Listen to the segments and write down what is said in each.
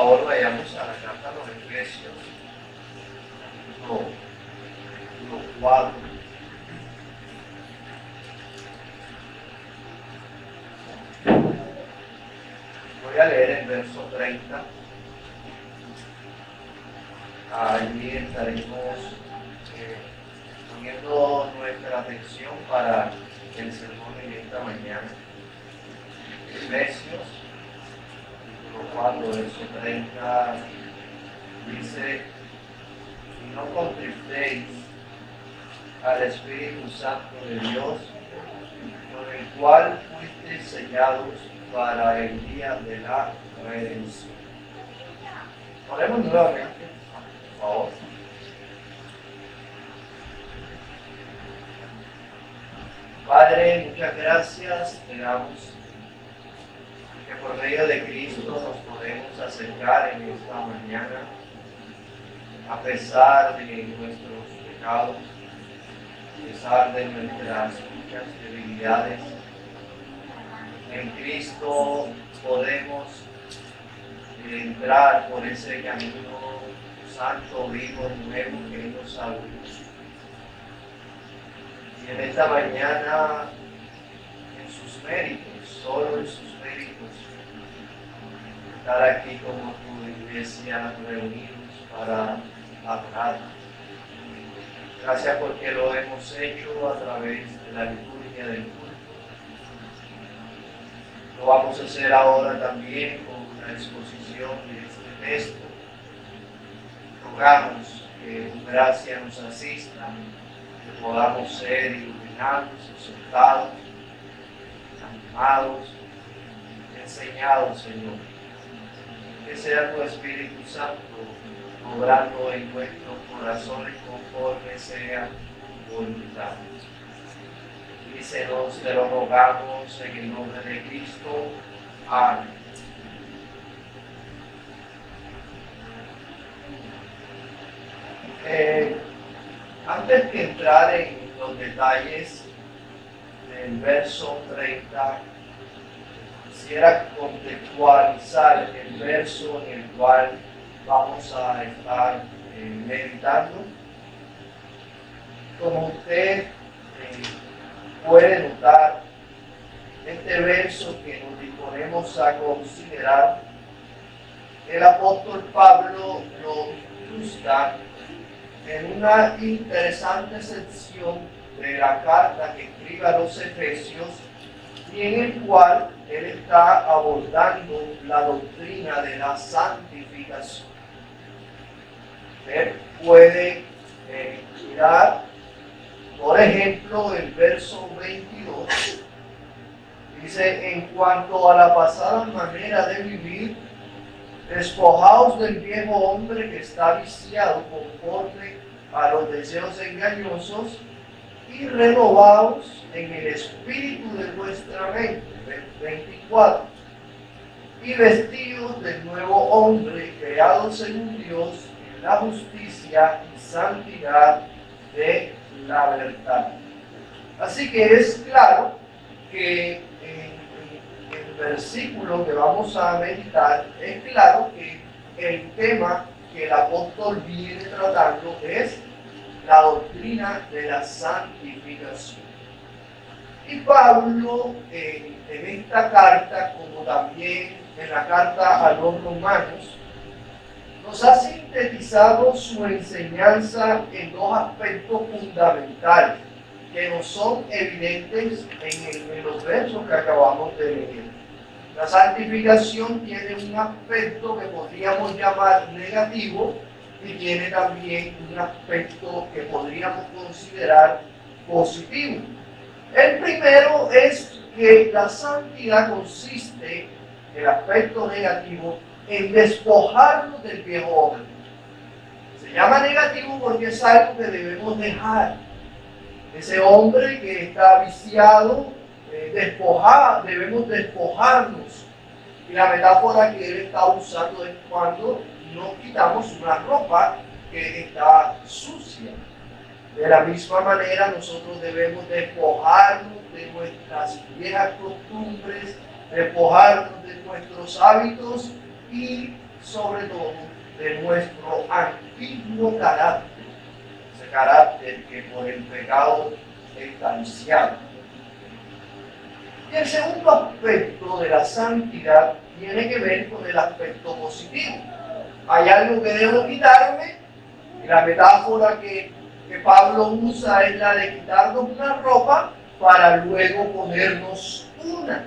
favor vayamos a la carta a los Efesios, capítulo 4. Voy a leer el verso 30. Allí estaremos poniendo nuestra atención para el sermón de esta mañana. Efesios, capítulo 4, verso 30, dice: y no contristéis al Espíritu Santo de Dios, con el cual fuisteis sellados para el día de la redención. Oremos nuevamente, por favor. Padre, muchas gracias te damos que por medio de Cristo nos podemos acercar en esta mañana, a pesar de nuestros pecados, a pesar de nuestras muchas debilidades. En Cristo podemos entrar por ese camino santo, vivo, nuevo que Él nos abrió. Y en esta mañana, en sus méritos, solo en sus méritos, estar aquí como tu iglesia reunidos para adorar. Gracias porque lo hemos hecho a través de la liturgia del culto. Lo vamos a hacer ahora también con una exposición de este texto. Rogamos que tu gracia nos asista, que podamos ser iluminados, exhortados, animados, enseñados, Señor. Que sea tu Espíritu Santo obrando en nuestros corazones conforme sea tu voluntad. Dícenos, te lo rogamos en el nombre de Cristo. Amén. Antes de entrar en los detalles del verso 30, quisiera contextualizar el verso en el cual vamos a estar meditando. Como usted puede notar, este verso que nos disponemos a considerar, el apóstol Pablo lo ilustra en una interesante sección de la carta que escribe a los Efesios, y en el cual él está abordando la doctrina de la santificación. Usted puede mirar, por ejemplo, el verso 22, dice: en cuanto a la pasada manera de vivir, despojaos del viejo hombre que está viciado conforme a los deseos engañosos, y renovaos en el espíritu de vuestra mente. 24. Y vestidos del nuevo hombre, creado según Dios, en la justicia y santidad de la verdad. Así que es claro que en el versículo que vamos a meditar, es claro que el tema que el apóstol viene tratando es la doctrina de la santificación. Y Pablo en esta carta, como también en la carta a los romanos, nos ha sintetizado su enseñanza en dos aspectos fundamentales que nos son evidentes en los versos que acabamos de leer. La santificación tiene un aspecto que podríamos llamar negativo y tiene también un aspecto que podríamos considerar positivo. El primero es que la santidad consiste, el aspecto negativo, en despojarnos del viejo hombre. Se llama negativo porque es algo que debemos dejar. Ese hombre que está viciado, debemos despojarnos. Y la metáfora que él está usando es cuando nos quitamos una ropa que está sucia. De la misma manera, nosotros debemos despojarnos de nuestras viejas costumbres, despojarnos de nuestros hábitos y sobre todo de nuestro antiguo carácter, ese carácter que por el pecado está viciado. Y el segundo aspecto de la santidad tiene que ver con el aspecto positivo. Hay algo que debo quitarme, y la metáfora que Pablo usa es la de quitarnos una ropa para luego ponernos una.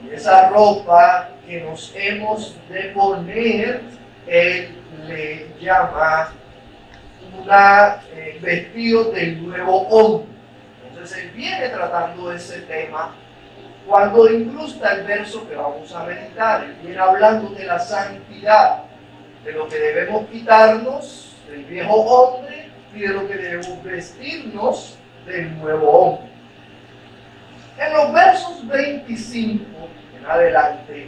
Y esa ropa que nos hemos de poner, él le llama vestido del nuevo hombre. Entonces él viene tratando ese tema cuando incrusta el verso que vamos a meditar. Él viene hablando de la santidad, de lo que debemos quitarnos del viejo hombre y de lo que debemos vestirnos del nuevo hombre. En los versos 25 en adelante,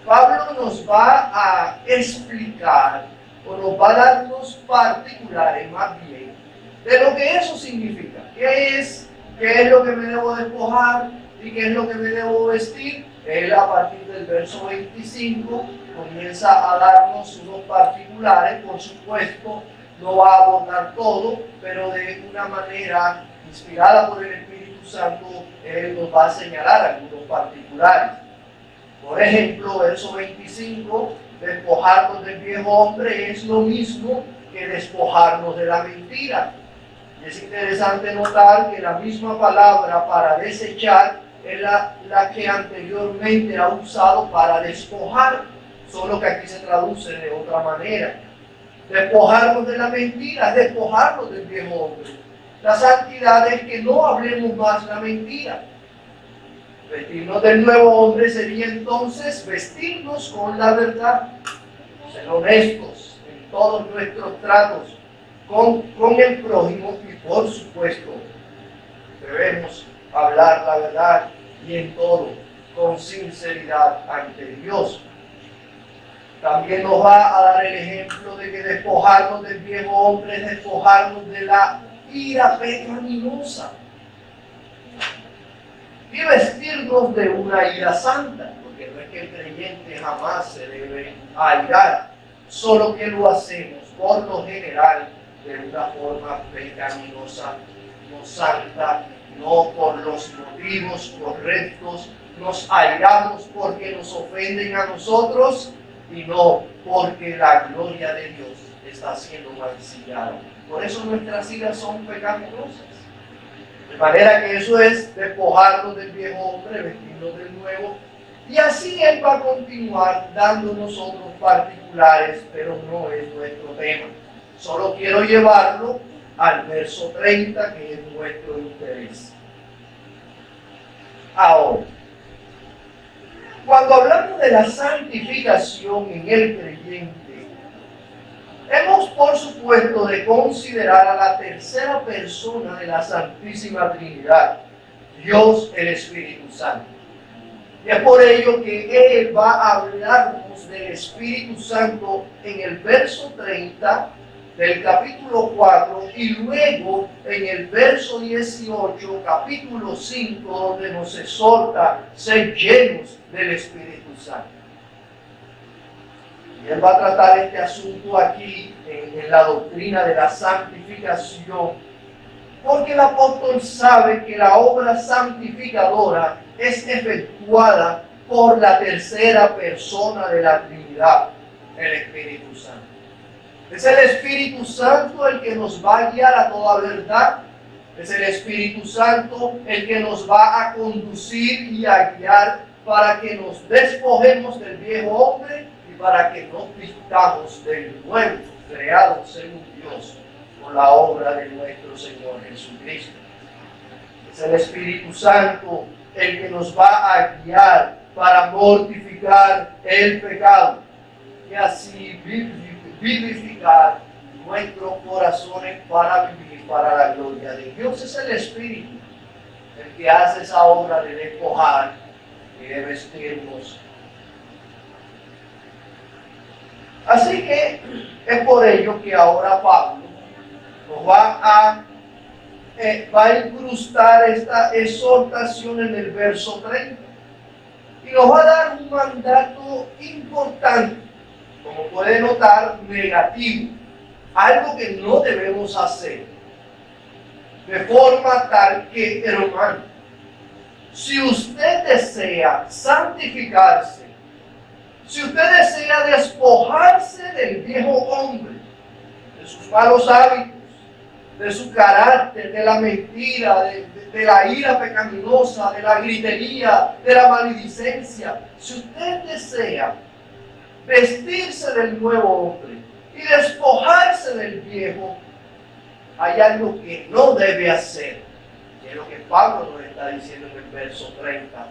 Pablo nos va a explicar, o nos va a darnos particulares más bien, de lo que eso significa. ¿Qué es lo que me debo despojar y qué es lo que me debo vestir? Él a partir del verso 25 comienza a darnos unos particulares, por supuesto, no va a abordar todo, pero de una manera inspirada por el Espíritu Santo, él nos va a señalar algunos particulares. Por ejemplo, verso 25, despojarnos del viejo hombre es lo mismo que despojarnos de la mentira. Y es interesante notar que la misma palabra para desechar es la que anteriormente ha usado para despojar, solo que aquí se traduce de otra manera. Despojarnos de la mentira, despojarnos del viejo hombre. La santidad es que no hablemos más la mentira. Vestirnos del nuevo hombre sería entonces vestirnos con la verdad, ser honestos en todos nuestros tratos con el prójimo y por supuesto debemos hablar la verdad y en todo con sinceridad ante Dios. También nos va a dar el ejemplo de que despojarnos del viejo hombre es despojarnos de la ira pecaminosa y vestirnos de una ira santa, porque no es que el creyente jamás se debe airar, solo que lo hacemos por lo general de una forma pecaminosa, no santa, no por los motivos correctos. Nos airamos porque nos ofenden a nosotros y no porque la gloria de Dios está siendo mancillada. Por eso nuestras iras son pecaminosas. De manera que eso es despojarnos del viejo hombre, vestirnos del nuevo. Y así él va a continuar dándonos otros particulares, pero no es nuestro tema. Solo quiero llevarlo al verso 30, que es nuestro interés. Ahora, cuando hablamos de la santificación en el creyente, hemos por supuesto de considerar a la tercera persona de la Santísima Trinidad, Dios el Espíritu Santo. Y es por ello que Él va a hablarnos del Espíritu Santo en el verso 30 del capítulo 4 y luego en el verso 18, capítulo 5, donde nos exhorta a ser llenos del Espíritu Santo. Y Él va a tratar este asunto aquí en la doctrina de la santificación, porque el apóstol sabe que la obra santificadora es efectuada por la tercera persona de la Trinidad, el Espíritu Santo. Es el Espíritu Santo el que nos va a guiar a toda verdad. Es el Espíritu Santo el que nos va a conducir y a guiar para que nos despojemos del viejo hombre y para que nos vistamos del nuevo, creado según Dios, por la obra de nuestro Señor Jesucristo. Es el Espíritu Santo el que nos va a guiar para mortificar el pecado y así vivificar nuestros corazones para vivir para la gloria de Dios. Es el Espíritu el que hace esa obra de despojar y de vestirnos. Así que es por ello que ahora Pablo nos va a incrustar esta exhortación en el verso 30 y nos va a dar un mandato importante como puede notar, negativo, algo que no debemos hacer, de forma tal que, hermano, si usted desea santificarse, si usted desea despojarse del viejo hombre, de sus malos hábitos, de su carácter, de la mentira, de la ira pecaminosa, de la gritería, de la maledicencia, si usted desea vestirse del nuevo hombre y despojarse del viejo, hay algo que no debe hacer, que es lo que Pablo nos está diciendo en el verso 30.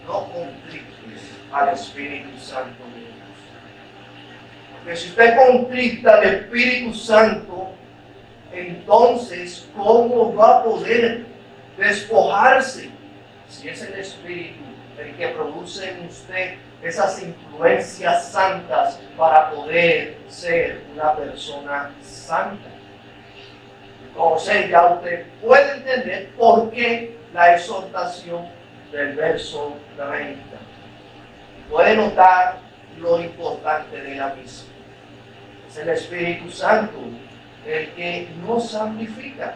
No contristes al Espíritu Santo de Dios. Porque si usted contrista al Espíritu Santo, entonces, ¿cómo va a poder despojarse si es el Espíritu el que produce en usted esas influencias santas para poder ser una persona santa? Entonces ya usted puede entender por qué la exhortación del verso 30. Puede notar lo importante de la misma. Es el Espíritu Santo el que nos santifica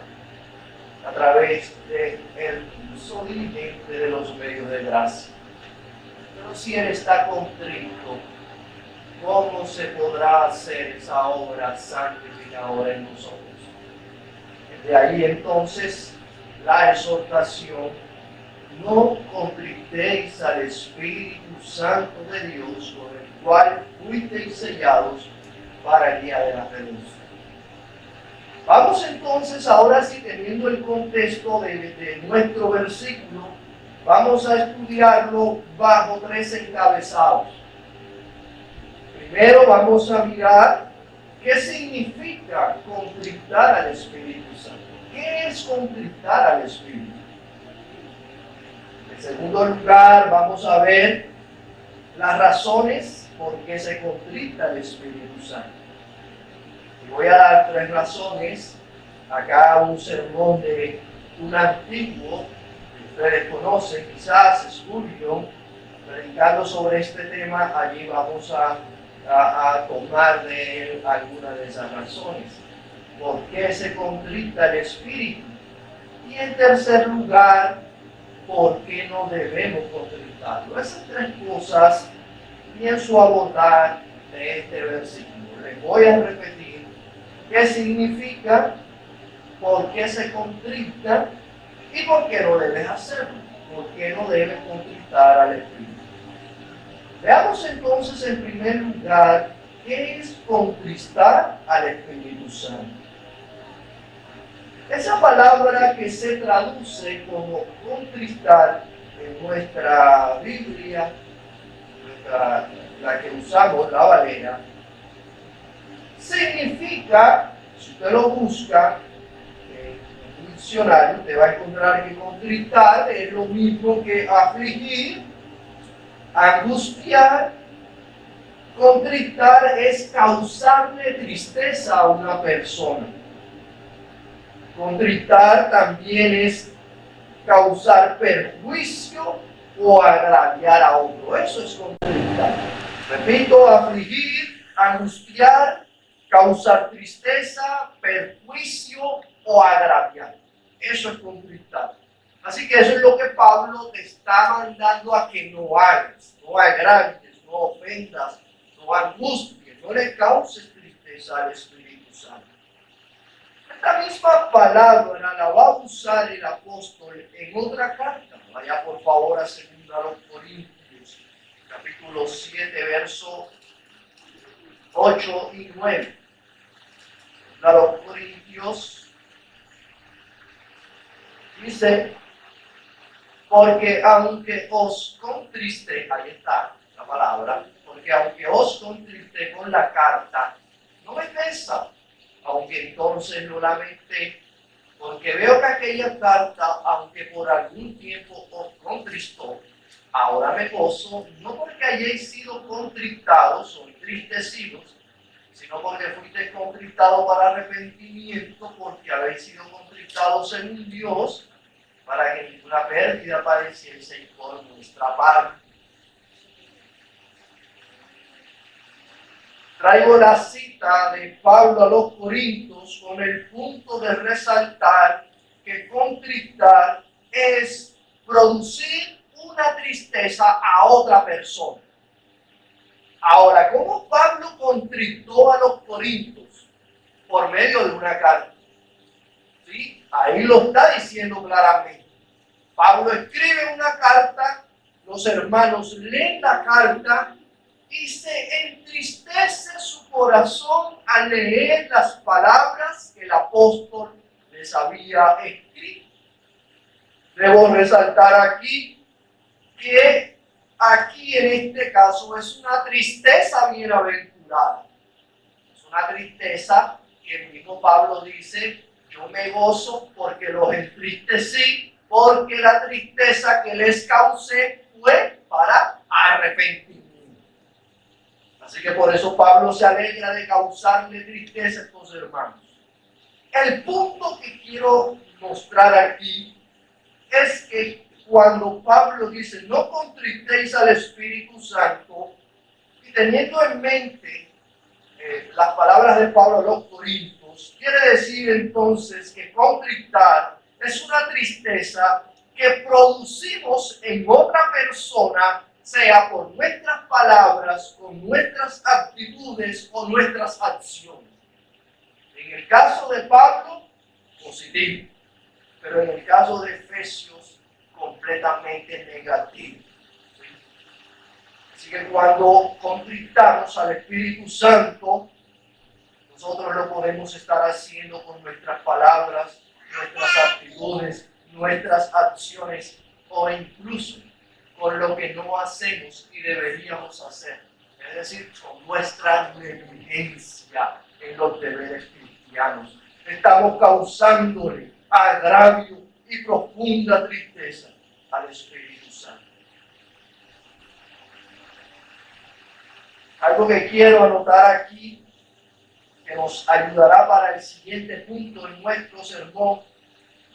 a través del uso diligente de los medios de gracia. Pero si Él está contrito, ¿cómo se podrá hacer esa obra santificadora en nosotros? De ahí entonces la exhortación: no contristéis al Espíritu Santo de Dios, con el cual fuisteis sellados para el día de la redención. Vamos entonces, ahora sí, teniendo el contexto de nuestro versículo, vamos a estudiarlo bajo 3 encabezados. Primero vamos a mirar qué significa contristar al Espíritu Santo. ¿Qué es contristar al Espíritu? En segundo lugar, vamos a ver las razones por qué se contrista al Espíritu Santo. Y voy a dar 3 razones. Acá un sermón de un antiguo que ustedes conocen, quizás Spurgeon, predicando sobre este tema. Allí vamos a tomar de él algunas de esas razones. ¿Por qué se contrista el Espíritu? Y en tercer lugar, ¿por qué no debemos contristarlo? Esas 3 cosas pienso abordar de este versículo. Les voy a repetir qué significa, por qué se contrista y por qué no debes hacerlo. ¿Por qué no debes contristar al Espíritu? Veamos entonces en primer lugar qué es contristar al Espíritu Santo. Esa palabra que se traduce como contristar en nuestra Biblia, la que usamos, la Valera, significa, si usted lo busca en un diccionario, usted va a encontrar que contristar es lo mismo que afligir, angustiar. Contristar es causarle tristeza a una persona. Contristar también es causar perjuicio o agraviar a otro. Eso es contristar. Repito: afligir, angustiar, causar tristeza, perjuicio o agraviar. Eso es contristar. Así que eso es lo que Pablo te está mandando a que no hagas. No agravies, no ofendas, no angusties, no le causes tristeza al Espíritu Santo. Esta misma palabra la va a usar el apóstol en otra carta. Vaya por favor a 2 Corintios, capítulo 7, verso 8 y 9. 2 Corintios dice: porque aunque os contriste, ahí está la palabra, porque aunque os contriste con la carta, no me pesa, aunque entonces lo lamenté, porque veo que aquella carta, aunque por algún tiempo os contristó, ahora me gozo, no porque hayáis sido contristados o entristecidos, sino porque fuisteis contristados para arrepentimiento, porque habéis sido contristados en Dios, para que ninguna pérdida padeciese por nuestra parte. Traigo la cita de Pablo a los Corintios con el punto de resaltar que contristar es producir una tristeza a otra persona. Ahora, ¿cómo Pablo contristó a los Corintios? Por medio de una carta. ¿Sí? Ahí lo está diciendo claramente. Pablo escribe una carta, los hermanos leen la carta y se entristece su corazón al leer las palabras que el apóstol les había escrito. Debo resaltar aquí que aquí en este caso es una tristeza bienaventurada. Es una tristeza que el mismo Pablo dice, yo me gozo porque los entristecí, porque la tristeza que les causé fue para arrepentimiento. Así que por eso Pablo se alegra de causarle tristeza a estos hermanos. El punto que quiero mostrar aquí es que cuando Pablo dice, no contristéis al Espíritu Santo, y teniendo en mente las palabras de Pablo a los Corintios, quiere decir entonces que contristar es una tristeza que producimos en otra persona, sea por nuestras palabras, con nuestras actitudes o nuestras acciones. En el caso de Pablo, positivo, pero en el caso de Efesios, completamente negativo. ¿Sí? Así que cuando contristamos al Espíritu Santo, nosotros lo podemos estar haciendo con nuestras palabras, nuestras actitudes, nuestras acciones o incluso con lo que no hacemos y deberíamos hacer. Es decir, con nuestra negligencia en los deberes cristianos. Estamos causándole agravio y profunda tristeza al Espíritu Santo. Algo que quiero anotar aquí, que nos ayudará para el siguiente punto en nuestro sermón,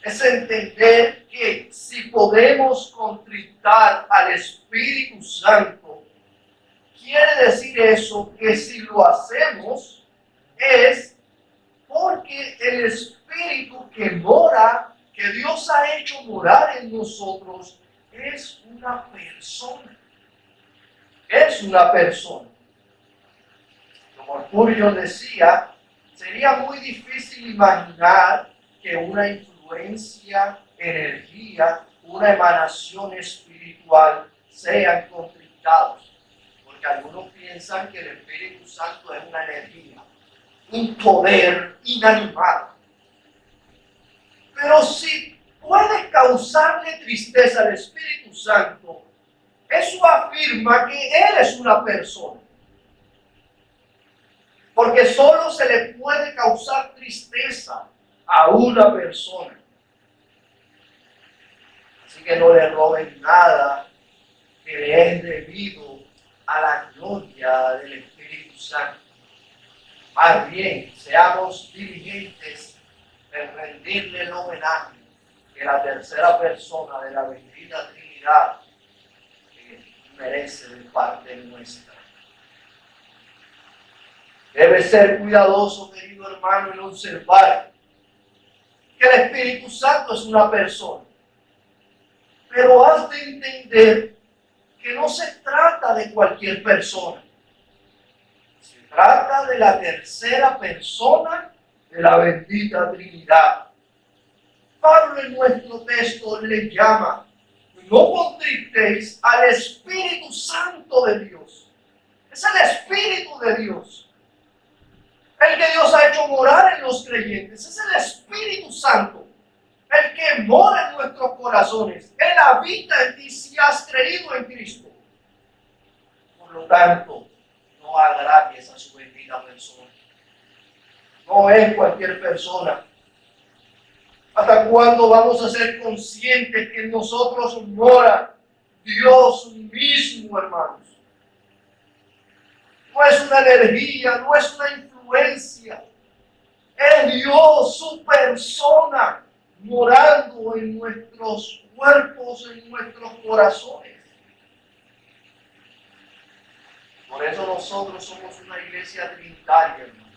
es entender que si podemos contristar al Espíritu Santo, quiere decir eso que si lo hacemos es porque el Espíritu que mora, que Dios ha hecho morar en nosotros, es una persona. Es una persona. Como Mercurio decía, sería muy difícil imaginar que una influencia, energía, una emanación espiritual sean contristados. Porque algunos piensan que el Espíritu Santo es una energía, un poder inanimado. Pero si puede causarle tristeza al Espíritu Santo, eso afirma que Él es una persona. Porque solo se le puede causar tristeza a una persona. Así que no le roben nada que le es debido a la gloria del Espíritu Santo. Más bien, seamos diligentes en rendirle el homenaje que la tercera persona de la bendita Trinidad merece de parte nuestra. Debe ser cuidadoso, querido hermano, en observar que el Espíritu Santo es una persona. Pero has de entender que no se trata de cualquier persona. Se trata de la tercera persona de la bendita Trinidad. Pablo en nuestro texto le llama, no contristéis al Espíritu Santo de Dios. Es el Espíritu de Dios. El que Dios ha hecho morar en los creyentes. Es el Espíritu Santo. El que mora en nuestros corazones. Él habita en ti si has creído en Cristo. Por lo tanto, no agravies a su bendita persona. No es cualquier persona. ¿Hasta cuándo vamos a ser conscientes que en nosotros mora Dios mismo, hermanos? No es una energía, no es una influencia. Es Dios, su persona, morando en nuestros cuerpos, en nuestros corazones. Por eso nosotros somos una iglesia trinitaria, hermano.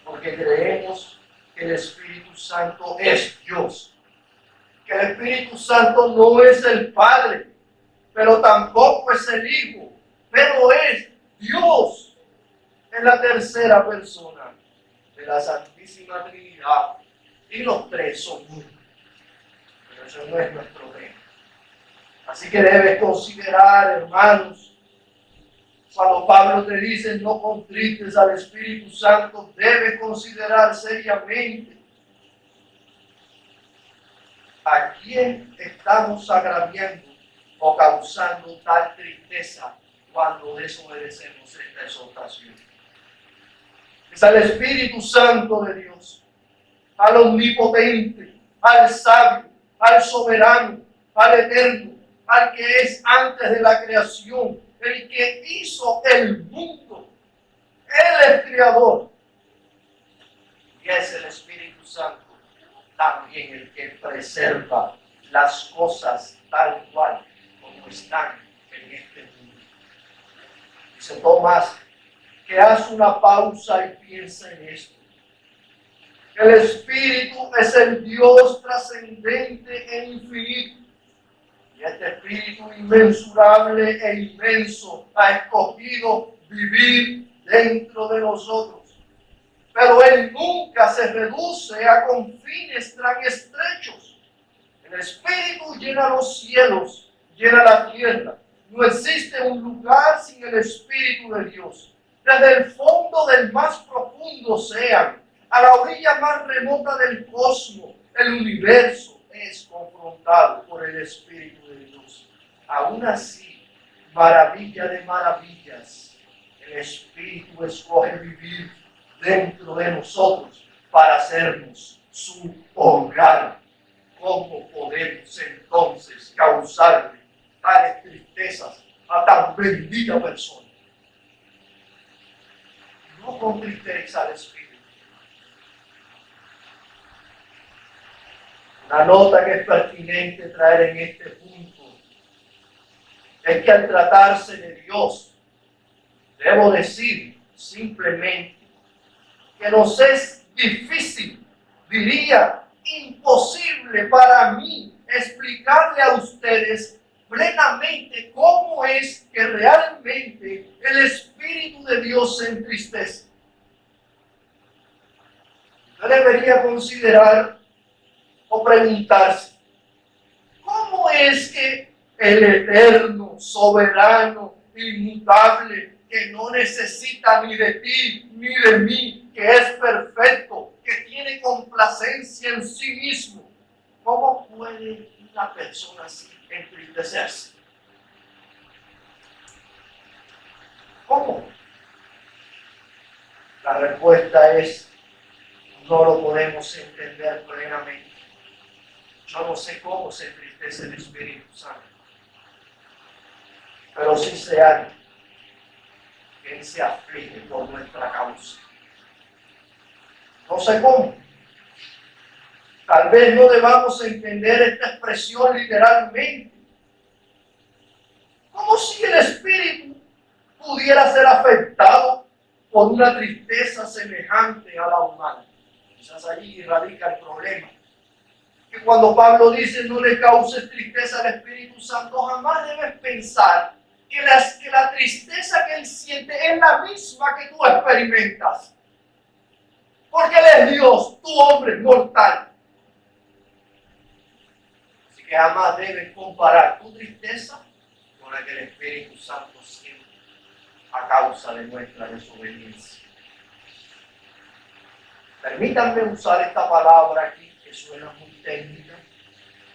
Porque creemos que el Espíritu Santo es Dios. Que el Espíritu Santo no es el Padre, pero tampoco es el Hijo, pero es Dios en la tercera persona de la Santísima Trinidad. Y los tres son uno. Pero eso no es nuestro tema. Así que debes considerar, hermanos, cuando Pablo te dice no contristes al Espíritu Santo, debes considerar seriamente a quién estamos agraviando o causando tal tristeza cuando desobedecemos esta exhortación. Es al Espíritu Santo de Dios, al omnipotente, al sabio, al soberano, al eterno, al que es antes de la creación, el que hizo el mundo. Él es creador. Y es el Espíritu Santo también el que preserva las cosas tal cual como están en este mundo. Dice Tomás que haz una pausa y piensa en esto. El Espíritu es el Dios trascendente e infinito. Y este Espíritu inmensurable e inmenso ha escogido vivir dentro de nosotros. Pero Él nunca se reduce a confines tan estrechos. El Espíritu llena los cielos, llena la tierra. No existe un lugar sin el Espíritu de Dios. Desde el fondo del más profundo océano a la orilla más remota del cosmos, el universo es confrontado por el Espíritu de Dios. Aún así, maravilla de maravillas, el Espíritu escoge vivir dentro de nosotros para hacernos su hogar. ¿Cómo podemos entonces causarle tales tristezas a tan bendita persona? No contristéis al Espíritu. Una nota que es pertinente traer en este punto es que al tratarse de Dios, debo decir simplemente que nos es difícil, diría imposible para mí explicarle a ustedes plenamente cómo es que realmente el Espíritu de Dios se entristece. Usted debería considerar o preguntarse, ¿cómo es que el eterno, soberano, inmutable, que no necesita ni de ti ni de mí, que es perfecto, que tiene complacencia en sí mismo, cómo puede una persona así entristecerse? ¿Cómo? La respuesta es, no lo podemos entender plenamente. Yo no sé cómo se entristece el Espíritu Santo, pero sí sé algo, que Él se aflige por nuestra causa. No sé cómo. Tal vez no debamos entender esta expresión literalmente, como si el Espíritu pudiera ser afectado por una tristeza semejante a la humana. Quizás allí radica el problema. Que cuando Pablo dice no le causes tristeza al Espíritu Santo, jamás debes pensar que la tristeza que Él siente es la misma que tú experimentas. Porque Él es Dios, tu hombre mortal. Así que jamás debes comparar tu tristeza con la que el Espíritu Santo siente a causa de nuestra desobediencia. Permítanme usar esta palabra aquí, que suena muy técnica,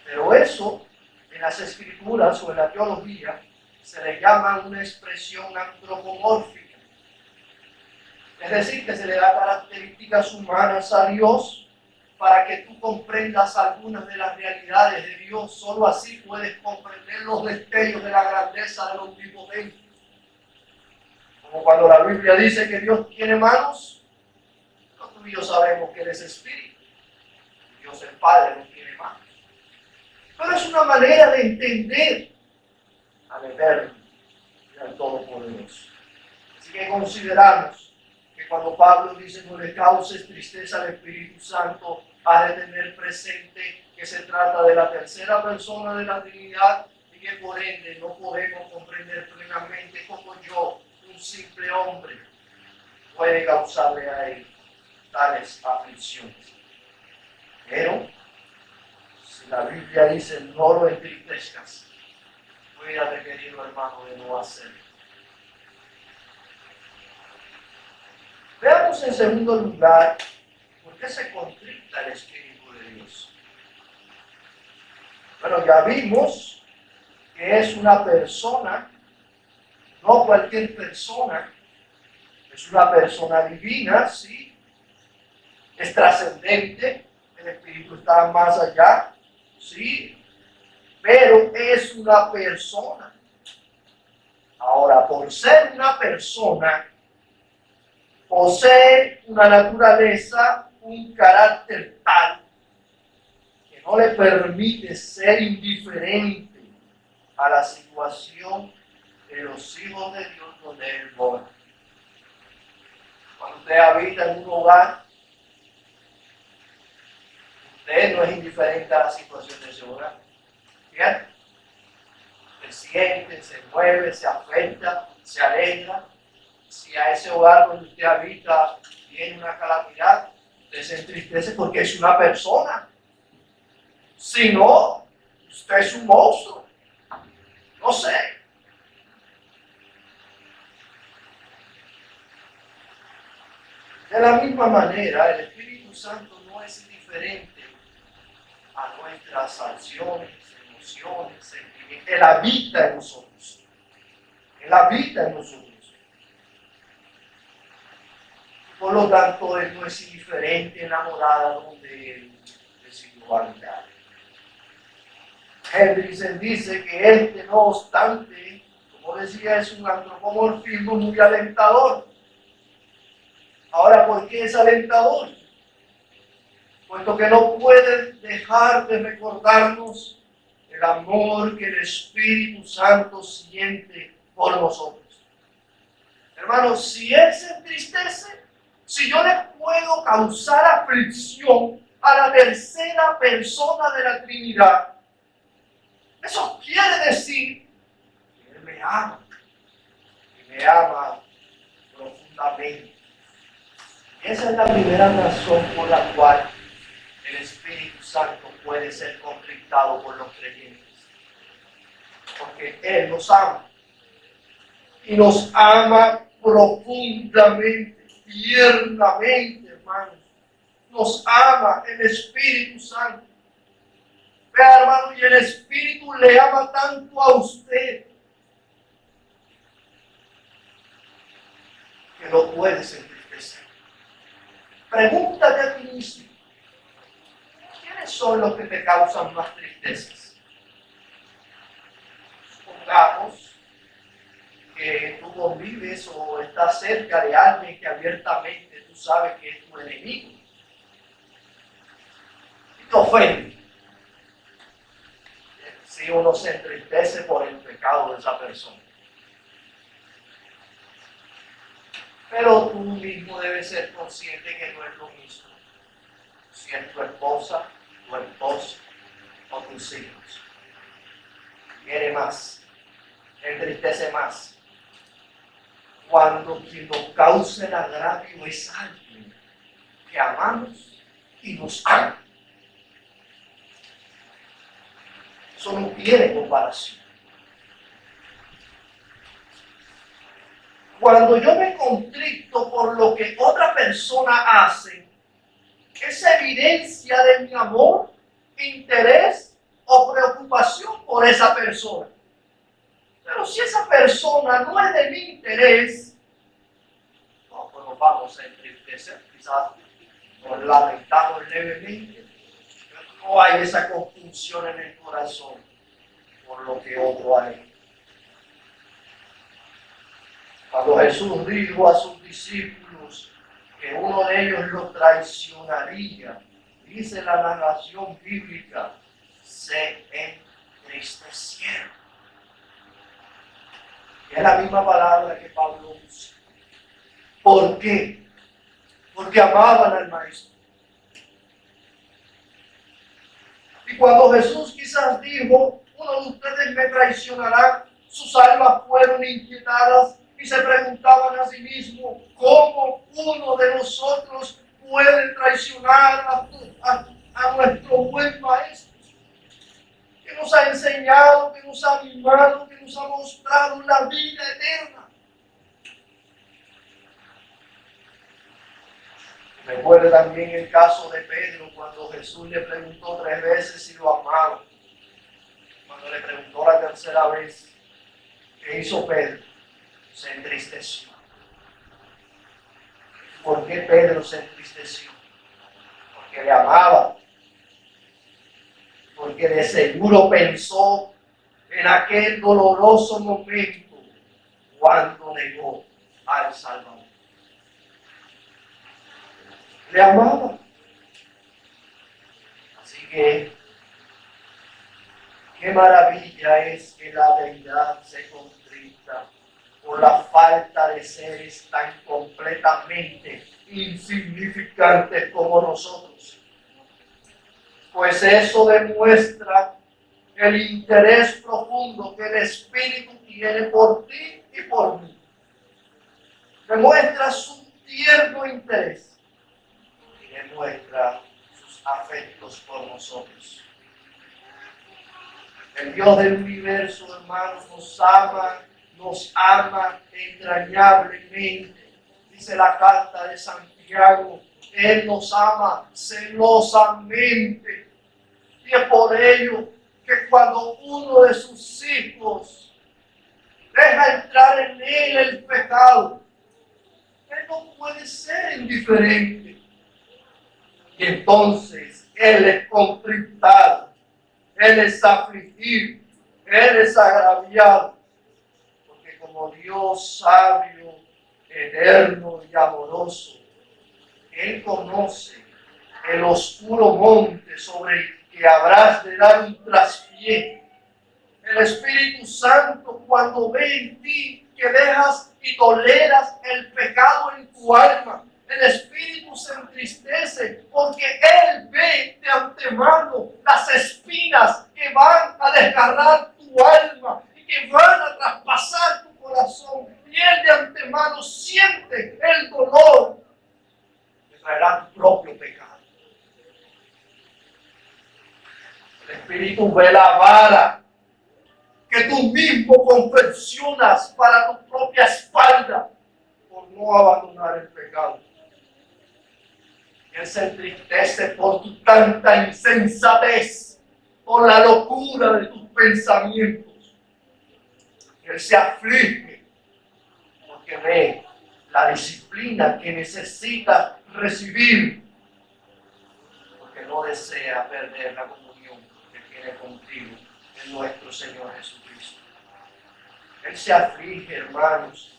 pero eso en las escrituras o en la teología se le llama una expresión antropomórfica. Es decir, que se le da características humanas a Dios para que tú comprendas algunas de las realidades de Dios. Solo así puedes comprender los destellos de la grandeza del Omnipotente. Como cuando la Biblia dice que Dios tiene manos, tú y yo sabemos que Él es Espíritu. Dios el Padre no tiene manos. Pero es una manera de entender al Eterno y al Todopoderoso. Así que consideramos que cuando Pablo dice no le causes tristeza al Espíritu Santo, ha de tener presente que se trata de la tercera persona de la Trinidad y que por ende no podemos comprender plenamente cómo yo, un simple hombre, puede causarle a él tales aflicciones. Pero si la Biblia dice no lo entristezcas, cuídate, querido hermano, de no hacerlo. Veamos en segundo lugar por qué se contrita el Espíritu de Dios. Bueno, ya vimos que es una persona, no cualquier persona, es una persona divina, sí, es trascendente, el Espíritu está más allá, sí, pero es una persona. Ahora, por ser una persona, posee una naturaleza, un carácter tal que no le permite ser indiferente a la situación de los hijos de Dios donde Él mora. Cuando usted habita en un hogar, usted no es indiferente a la situación de ese hogar. ¿Cierto? Se siente, se mueve, se afecta, se alegra. Si a ese hogar donde usted habita viene una calamidad, usted se entristece porque es una persona. Si no, usted es un monstruo. No sé. De la misma manera, el Espíritu Santo no es indiferente a nuestras acciones, emociones, sentimientos. Él habita en nosotros. Él habita en nosotros. Por lo tanto, Él no es indiferente en la morada donde Él decidió habitar. Hendrickson dice que no obstante, como decía, es un antropomorfismo muy alentador. Ahora, ¿por qué es alentador? Puesto que no puede dejar de recordarnos el amor que el Espíritu Santo siente por nosotros. Hermanos, si Él se entristece, si yo le puedo causar aflicción a la tercera persona de la Trinidad, eso quiere decir que Él me ama, y me ama profundamente. Esa es la primera razón por la cual el Espíritu Santo puede ser contristado por los creyentes. Porque Él nos ama. Y nos ama profundamente, tiernamente, hermanos. Nos ama el Espíritu Santo. Vea, hermano, y el Espíritu le ama tanto a usted que no puedes entristecer. Pregúntate a ti mismo, ¿quiénes son los que te causan más tristezas? Supongamos que tú convives o estás cerca de alguien que abiertamente tú sabes que es tu enemigo y te ofende. Si uno se entristece por el pecado de esa persona. Pero tú mismo debes ser consciente que no es lo mismo si es tu esposa, tu esposo o tus hijos. Quiere más, entristece más. Cuando quien nos causa el agravio es alguien que amamos y nos ama. Eso no tiene comparación. Cuando yo me contrito por lo que otra persona hace, es evidencia de mi amor, interés o preocupación por esa persona. Pero si esa persona no es de mi interés, no, pues nos vamos a entristecer, quizás nos lamentamos levemente. No hay esa confusión en el corazón por lo que otro ha hecho. Cuando Jesús dijo a sus discípulos que uno de ellos lo traicionaría, dice la narración bíblica, se entristecieron. Y es la misma palabra que Pablo usa. ¿Por qué? Porque amaban al Maestro. Y cuando Jesús quizás dijo, uno de ustedes me traicionará, sus almas fueron inquietadas y se preguntaban a sí mismos, ¿cómo uno de nosotros puede traicionar a nuestro buen Maestro? Que nos ha enseñado, que nos ha animado, que nos ha mostrado la vida eterna. Recuerda también el caso de Pedro, cuando Jesús le preguntó 3 veces si lo amaba. Cuando le preguntó la tercera vez, ¿qué hizo Pedro? Se entristeció. ¿Por qué Pedro se entristeció? Porque le amaba. Porque de seguro pensó en aquel doloroso momento cuando negó al Salvador. Le amaba. Así que qué maravilla es que la deidad se contrista por la falta de seres tan completamente insignificantes como nosotros. Pues eso demuestra el interés profundo que el Espíritu tiene por ti y por mí. Demuestra su tierno interés y demuestra sus afectos por nosotros. El Dios del universo, hermanos, nos ama entrañablemente. Dice la carta de Santiago, Él nos ama celosamente. Y es por ello que cuando uno de sus hijos deja entrar en él el pecado, Él no puede ser indiferente. Y entonces Él es contristado, Él es afligido, Él es agraviado. Porque como Dios sabio, eterno y amoroso, Él conoce el oscuro monte sobre el que habrás de dar un traspié. El Espíritu Santo, cuando ve en ti que dejas y toleras el pecado en tu alma, el Espíritu se entristece porque Él ve de antemano las espinas que van a desgarrar tu alma y que van a traspasar tu corazón. Y Él de antemano siente el dolor que traerá tu propio pecado. El Espíritu ve la vara que tú mismo confeccionas para tu propia espalda por no abandonar el pecado. Él se entristece por tu tanta insensatez, por la locura de tus pensamientos. Él se aflige porque ve la disciplina que necesitas recibir, porque no desea perder la comunión que tiene contigo en nuestro Señor Jesucristo. Él se aflige, hermanos,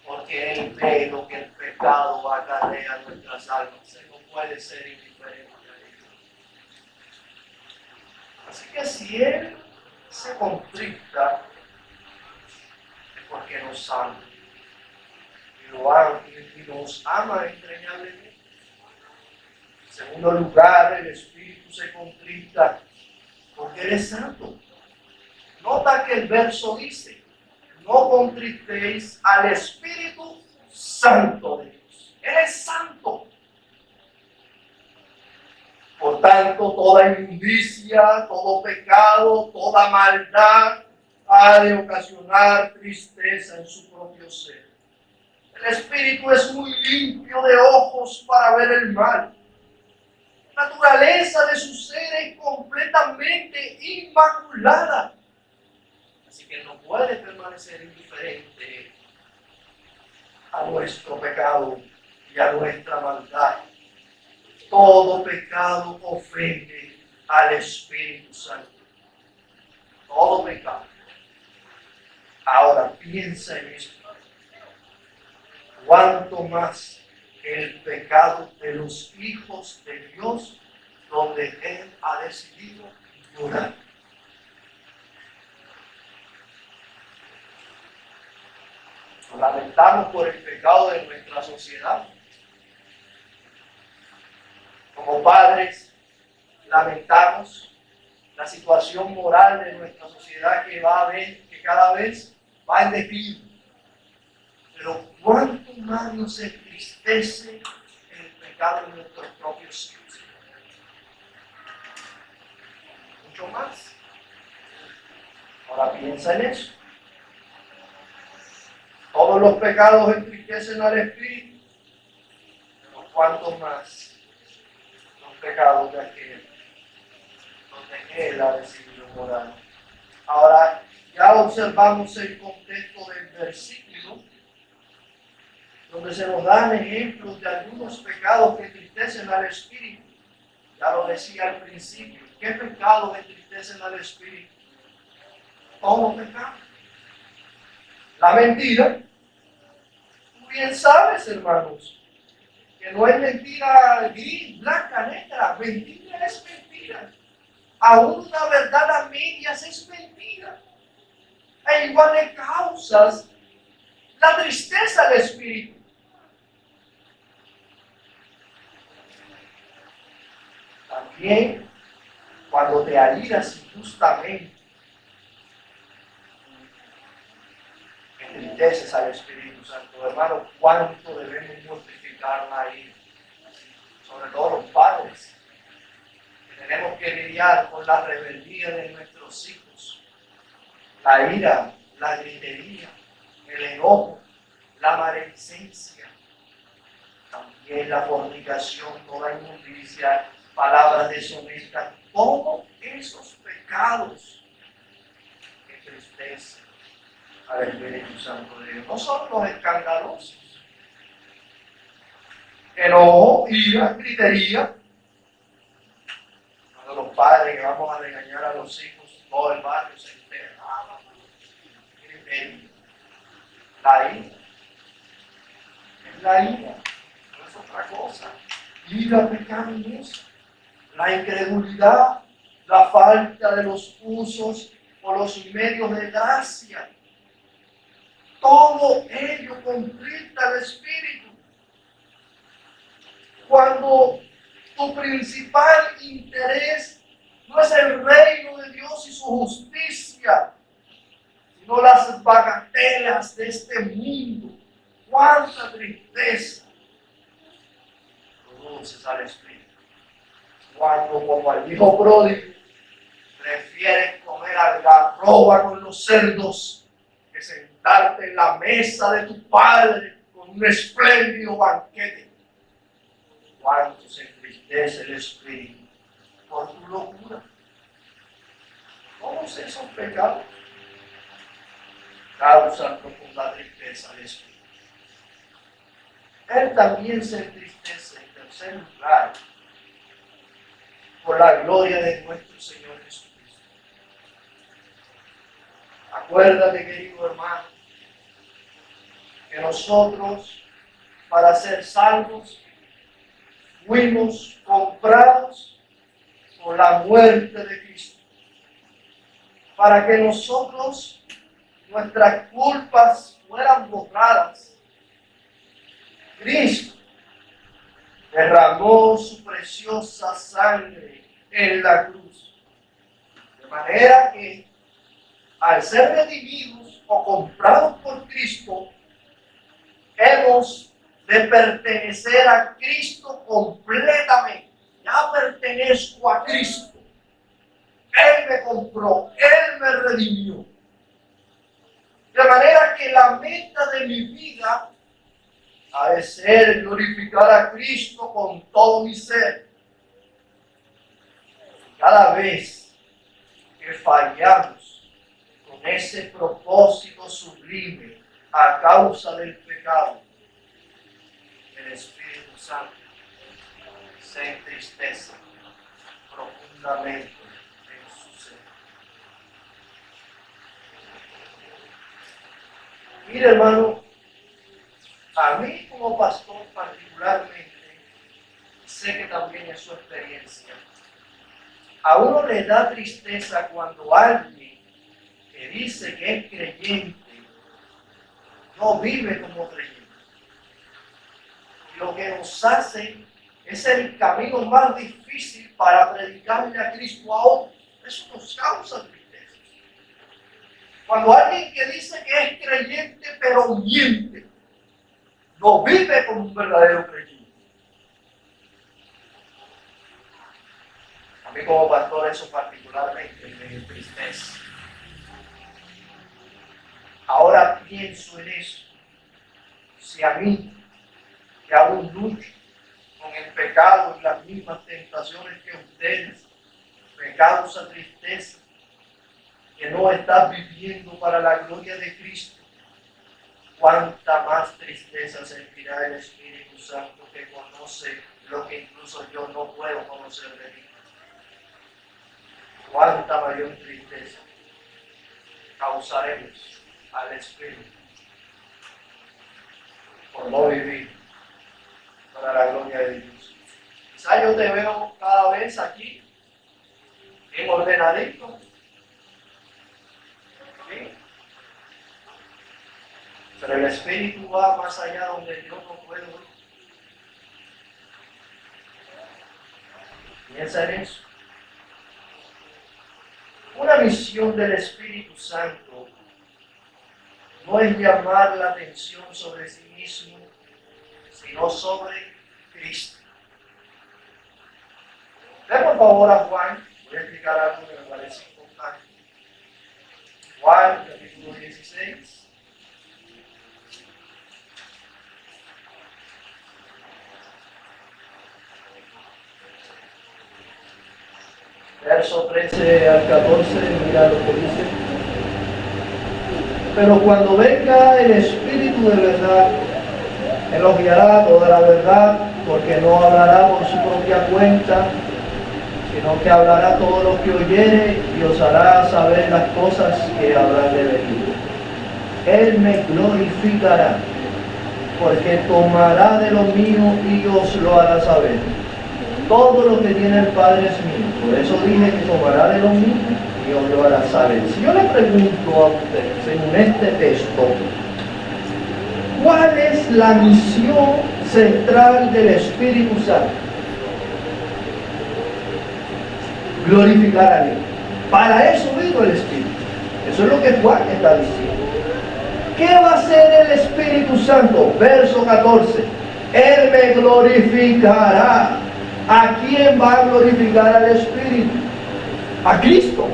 porque Él ve lo que el pecado acarrea a nuestras almas. Él no puede ser indiferente a ello. Así que si Él se contrista, es porque nos ama. Y nos ama entrañablemente. En segundo lugar, el Espíritu se contrista porque Él es santo. Nota que el verso dice, no contristéis al Espíritu Santo de Dios. Él es santo. Por tanto, toda inmundicia, todo pecado, toda maldad ha de ocasionar tristeza en su propio ser. El Espíritu es muy limpio de ojos para ver el mal. La naturaleza de su ser es completamente inmaculada. Así que no puede permanecer indiferente a nuestro pecado y a nuestra maldad. Todo pecado ofende al Espíritu Santo. Todo pecado. Ahora piensa en esto. Cuánto más el pecado de los hijos de Dios, donde Él ha decidido llorar. Nos lamentamos por el pecado de nuestra sociedad. Como padres, lamentamos la situación moral de nuestra sociedad que que cada vez va en declive. Pero cuánto más nos entristece el pecado de nuestros propios hijos. Mucho más. Ahora piensa en eso. Todos los pecados entristecen al Espíritu, pero cuánto más los pecados de aquel donde Él ha decidido morar. Ahora, ya observamos el contexto del versículo, donde se nos dan ejemplos de algunos pecados que entristecen al Espíritu. Ya lo decía al principio. ¿Qué pecados entristecen al Espíritu? Todo pecado. La mentira. Tú bien sabes, hermanos, que no es mentira gris, blanca, negra. Mentira es mentira. Aún una verdad a medias es mentira. E igual le causas la tristeza al Espíritu. También cuando te aliras injustamente, entristeces al Espíritu Santo. Hermano, cuánto debemos mortificar la ira. Sobre todo los padres, que tenemos que lidiar con la rebeldía de nuestros hijos. La ira, la gritería, el enojo, la maledicencia, también la fornicación, toda inmundicia, palabras deshonestas, todos esos pecados que entristecen al Espíritu Santo de Dios. No son los escandalosos. Enojo, ira, gritería. Cuando los padres que vamos a regañar a los hijos, todo el barrio se entera. La ira. Es la ira. No es otra cosa. Ira pecaminosa. La incredulidad, la falta de los usos o los medios de gracia. Todo ello contrista al Espíritu. Cuando tu principal interés no es el reino de Dios y su justicia, sino las bagatelas de este mundo, cuánta tristeza produces al Espíritu. Cuando, como el hijo pródigo, prefieres comer algarroba con los cerdos que sentarte en la mesa de tu padre con un espléndido banquete. Cuánto se entristece el Espíritu por tu locura. Todos esos pecados causan profunda tristeza al Espíritu. Él también se entristece, en tercer lugar, por la gloria de nuestro Señor Jesucristo. Acuérdate, querido hermano, que nosotros, para ser salvos, fuimos comprados por la muerte de Cristo, para que nosotros, nuestras culpas fueran borradas. Cristo derramó su preciosa sangre en la cruz, de manera que al ser redimidos o comprados por Cristo, hemos de pertenecer a Cristo completamente. Ya pertenezco a Cristo. Él me compró, Él me redimió. De manera que la meta de mi vida ha de ser glorificar a Cristo con todo mi ser. Cada vez que fallamos con ese propósito sublime a causa del pecado, el Espíritu Santo se entristece profundamente en su ser. Mire, hermano, a mí como pastor particularmente, sé que también es su experiencia. A uno le da tristeza cuando alguien que dice que es creyente no vive como creyente. Y lo que nos hace es el camino más difícil para predicarle a Cristo a otros. Eso nos causa tristeza. Cuando alguien que dice que es creyente pero miente, no vive como un verdadero creyente. A mí como pastor eso particularmente me entristece. Ahora pienso en eso. Si a mí, que aún lucho con el pecado y las mismas tentaciones que ustedes, me causa tristeza que no estás viviendo para la gloria de Cristo, cuánta más tristeza sentirá el Espíritu Santo que conoce lo que incluso yo no puedo conocer de mí. Cuánta mayor tristeza causaremos al Espíritu por no vivir para la gloria de Dios. Quizá yo te veo cada vez aquí bien ordenadito, ¿sí? Pero el Espíritu va más allá donde yo no puedo ir. Piensa en eso. Una misión del Espíritu Santo no es llamar la atención sobre sí mismo, sino sobre Cristo. Ven por favor a Juan, voy a explicar algo que me parece importante. Juan, capítulo 16. Verso 13 al 14, mira lo que dice. Pero cuando venga el Espíritu de verdad, Él os guiará toda la verdad, porque no hablará por su propia cuenta, sino que hablará todo lo que oyere y os hará saber las cosas que habrán de venir. Él me glorificará, porque tomará de lo mío y os lo hará saber. Todo lo que tiene el Padre es mío. Por eso dije que tomará de lo mío y os lo hará saber. Si yo le pregunto a ustedes, según este texto, ¿cuál es la misión central del Espíritu Santo? Glorificar a Dios. Para eso vino el Espíritu. Eso es lo que Juan está diciendo. ¿Qué va a hacer el Espíritu Santo? Verso 14. Él me glorificará. ¿A quién va a glorificar al Espíritu? A Cristo.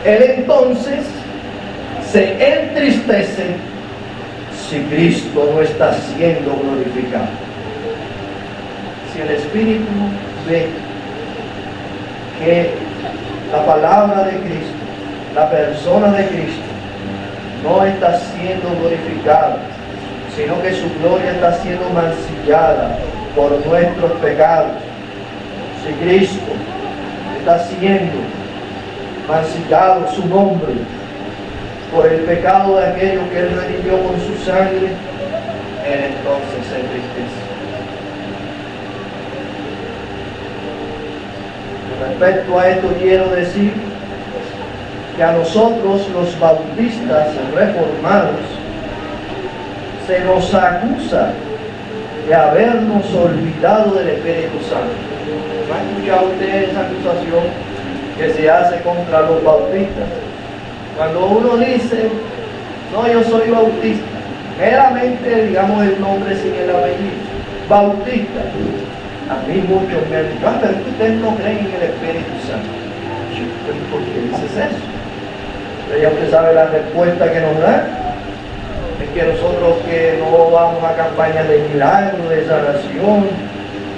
Él entonces se entristece si Cristo no está siendo glorificado. Si el Espíritu ve que la palabra de Cristo, la persona de Cristo, no está siendo glorificada, sino que su gloria está siendo mancillada por nuestros pecados. Si Cristo está siendo mancillado su nombre por el pecado de aquello que Él redimió con su sangre, Él entonces se entristece. Respecto a esto quiero decir que a nosotros los bautistas reformados se nos acusa de habernos olvidado del Espíritu Santo. ¿No ha escuchado usted esa acusación que se hace contra los bautistas? Cuando uno dice, no, yo soy bautista, meramente digamos el nombre sin el apellido, bautista, a mí muchos me han dicho, pero ustedes no creen en el Espíritu Santo. ¿Por qué dices eso? Pero ya usted sabe la respuesta que nos da. Es que nosotros que no vamos a campañas de milagros, de sanación,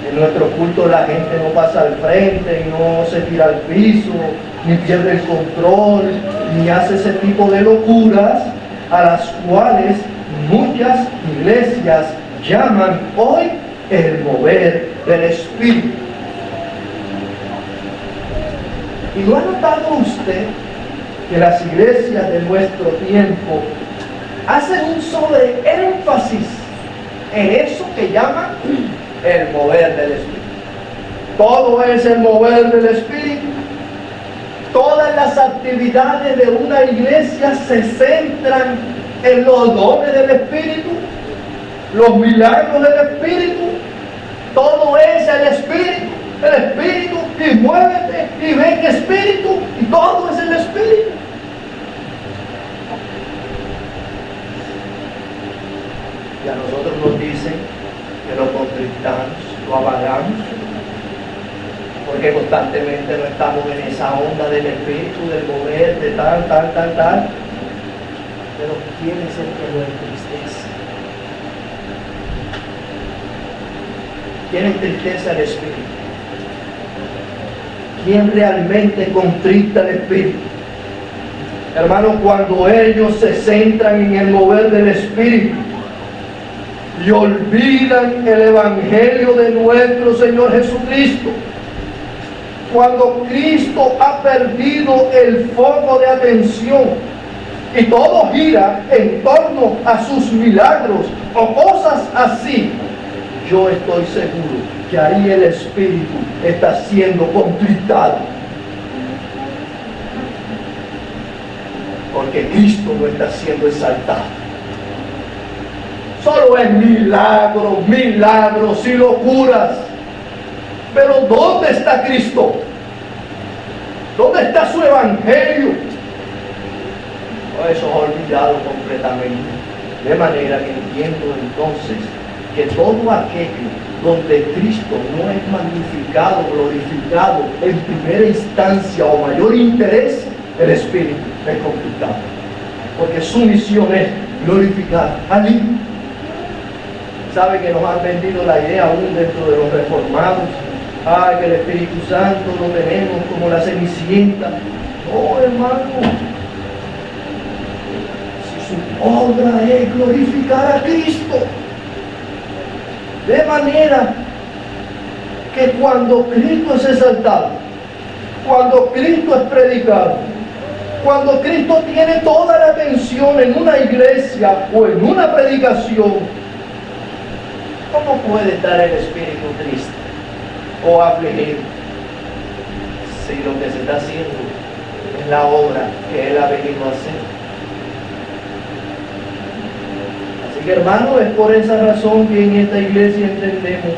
en nuestro culto la gente no pasa al frente y no se tira al piso, ni pierde el control, ni hace ese tipo de locuras a las cuales muchas iglesias llaman hoy el mover del Espíritu. ¿Y no ha notado usted que las iglesias de nuestro tiempo hacen un sobreénfasis en eso que llaman el mover del Espíritu? Todo es el mover del Espíritu. Todas las actividades de una iglesia se centran en los dones del Espíritu, los milagros del Espíritu. Todo es el Espíritu, y muévete, y ven Espíritu, y todo es el Espíritu. Y a nosotros nos dicen que lo contristamos, lo avalamos, porque constantemente no estamos en esa onda del Espíritu, del mover, de tal. Pero ¿quién es el que lo entristece? ¿Quién entristece al Espíritu? ¿Quién realmente contrista al Espíritu? Hermanos, cuando ellos se centran en el mover del Espíritu y olvidan el Evangelio de nuestro Señor Jesucristo, cuando Cristo ha perdido el foco de atención y todo gira en torno a sus milagros o cosas así, yo estoy seguro que ahí el Espíritu está siendo contristado. Porque Cristo no está siendo exaltado. Solo es milagros y locuras. Pero ¿dónde está Cristo? ¿Dónde está su Evangelio? Eso es olvidado completamente. De manera que entiendo entonces que todo aquello donde Cristo no es magnificado, glorificado en primera instancia o mayor interés, el Espíritu es complicado. Porque su misión es glorificar al Hijo. ¿Sabe que nos han vendido la idea aún dentro de los reformados? Que el Espíritu Santo lo tenemos como la cenicienta. No, hermano. Si su obra es glorificar a Cristo. De manera que cuando Cristo es exaltado, cuando Cristo es predicado, cuando Cristo tiene toda la atención en una iglesia o en una predicación, ¿cómo puede estar el Espíritu triste o afligido si lo que se está haciendo es la obra que Él ha venido a hacer? Así que, hermano, es por esa razón que en esta iglesia entendemos